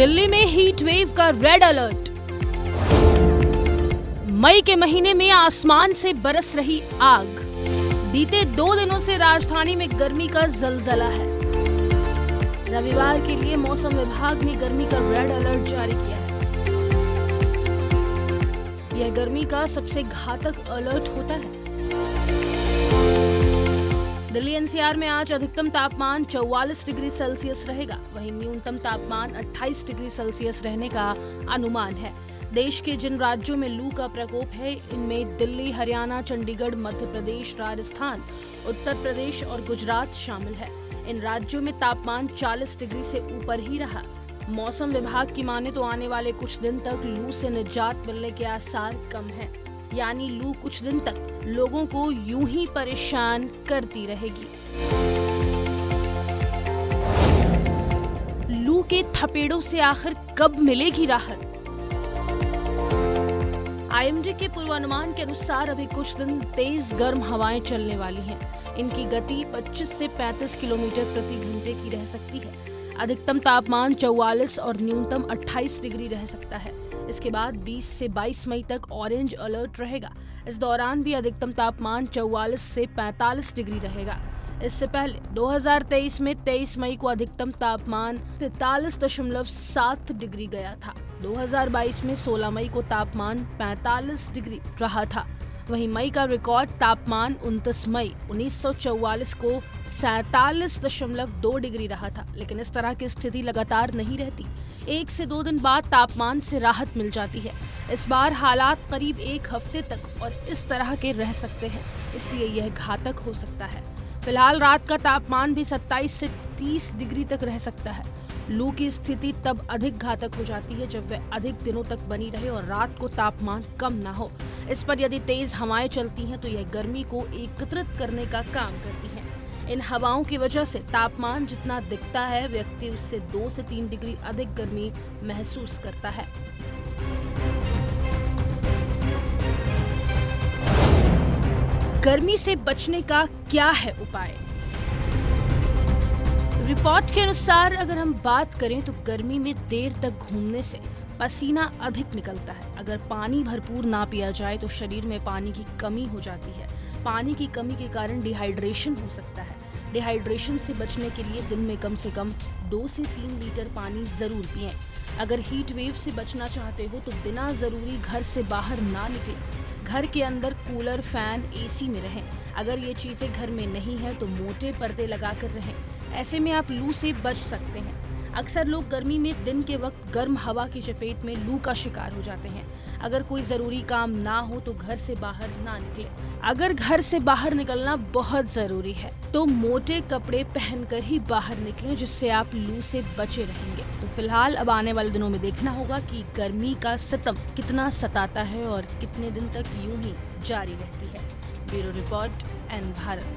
दिल्ली में heat wave का red alert. मई के महीने में आसमान से बरस रही आग। बीते 2 दिनों से राजधानी में गर्मी का जलजला है। रविवार के लिए मौसम विभाग ने गर्मी का रेड अलर्ट जारी किया है। यह गर्मी का सबसे घातक अलर्ट होता है। दिल्ली एनसीआर में आज अधिकतम तापमान 44 डिग्री सेल्सियस रहेगा, वहीं न्यूनतम तापमान 28 डिग्री सेल्सियस रहने का अनुमान है। देश के जिन राज्यों में लू का प्रकोप है, इनमें दिल्ली, हरियाणा, चंडीगढ़, मध्य प्रदेश, राजस्थान, उत्तर प्रदेश और गुजरात शामिल है। इन राज्यों में तापमान 40 डिग्री से ऊपर ही रहा। मौसम विभाग की माने तो आने वाले कुछ दिन तक लू से निजात मिलने के आसार कम हैं। यानी लू कुछ दिन तक लोगों को यूं ही परेशान करती रहेगी। लू के थपेड़ों से आखिर कब मिलेगी राहत? आईएमडी के पूर्वानुमान के अनुसार अभी कुछ दिन तेज गर्म हवाएं चलने वाली हैं। इनकी गति 25 से 35 किलोमीटर प्रति घंटे की रह सकती है। अधिकतम तापमान 44 और न्यूनतम 28 डिग्री रह सकता है। इसके बाद 20 से 22 मई तक ऑरेंज अलर्ट रहेगा। इस दौरान भी अधिकतम तापमान 44 से 45 डिग्री रहेगा। इससे पहले 2023 में 23 मई को अधिकतम तापमान 43.7 डिग्री गया था। 2022 में 16 मई को तापमान 45 डिग्री रहा था। वहीं मई का रिकॉर्ड तापमान 29 मई 1944 को 47.2 डिग्री रहा था। लेकिन इस तरह की स्थिति लगातार नहीं रहती। 1 से 2 दिन बाद तापमान से राहत मिल जाती है। इस बार हालात करीब 1 हफ्ते तक और इस तरह के रह सकते हैं, इसलिए यह घातक हो सकता है। फिलहाल रात का तापमान भी 27 से 30 डिग्री तक रह सकता है। लू की स्थिति तब अधिक घातक हो जाती है जब वह अधिक दिनों तक बनी रहे और रात को तापमान कम ना हो। इस पर यदि तेज हवाएं चलती हैं तो यह गर्मी को एकत्रित करने का काम करती हैं। इन हवाओं की वजह से तापमान जितना दिखता है, व्यक्ति उससे 2 से 3 डिग्री अधिक गर्मी महसूस करता है। गर्मी से बचने का क्या है उपाय? रिपोर्ट के अनुसार अगर हम बात करें तो गर्मी में देर तक घूमने से पसीना अधिक निकलता है। अगर पानी भरपूर ना पिया जाए तो शरीर में पानी की कमी हो जाती है। पानी की कमी के कारण डिहाइड्रेशन हो सकता है। डिहाइड्रेशन से बचने के लिए दिन में कम से कम 2 से 3 लीटर पानी जरूर पिएं। अगर हीट वेव से बचना चाहते हो तो बिना जरूरी घर से बाहर ना निकलें। घर के अंदर कूलर, फैन, एसी में रहें। अगर ये चीजें घर में नहीं है तो मोटे पर्दे लगाकर रहें। ऐसे में आप लू से बच सकते हैं। अक्सर लोग गर्मी में दिन के वक्त गर्म हवा की चपेट में लू का शिकार हो जाते हैं। अगर कोई जरूरी काम ना हो तो घर से बाहर ना निकले। अगर घर से बाहर निकलना बहुत जरूरी है तो मोटे कपड़े पहनकर ही बाहर निकलें, जिससे आप लू से बचे रहेंगे। तो फिलहाल अब आने वाले दिनों में देखना होगा कि गर्मी का सितम कितना सताता है और कितने दिन तक यूं ही जारी रहती है। Bureau report, N Bharat.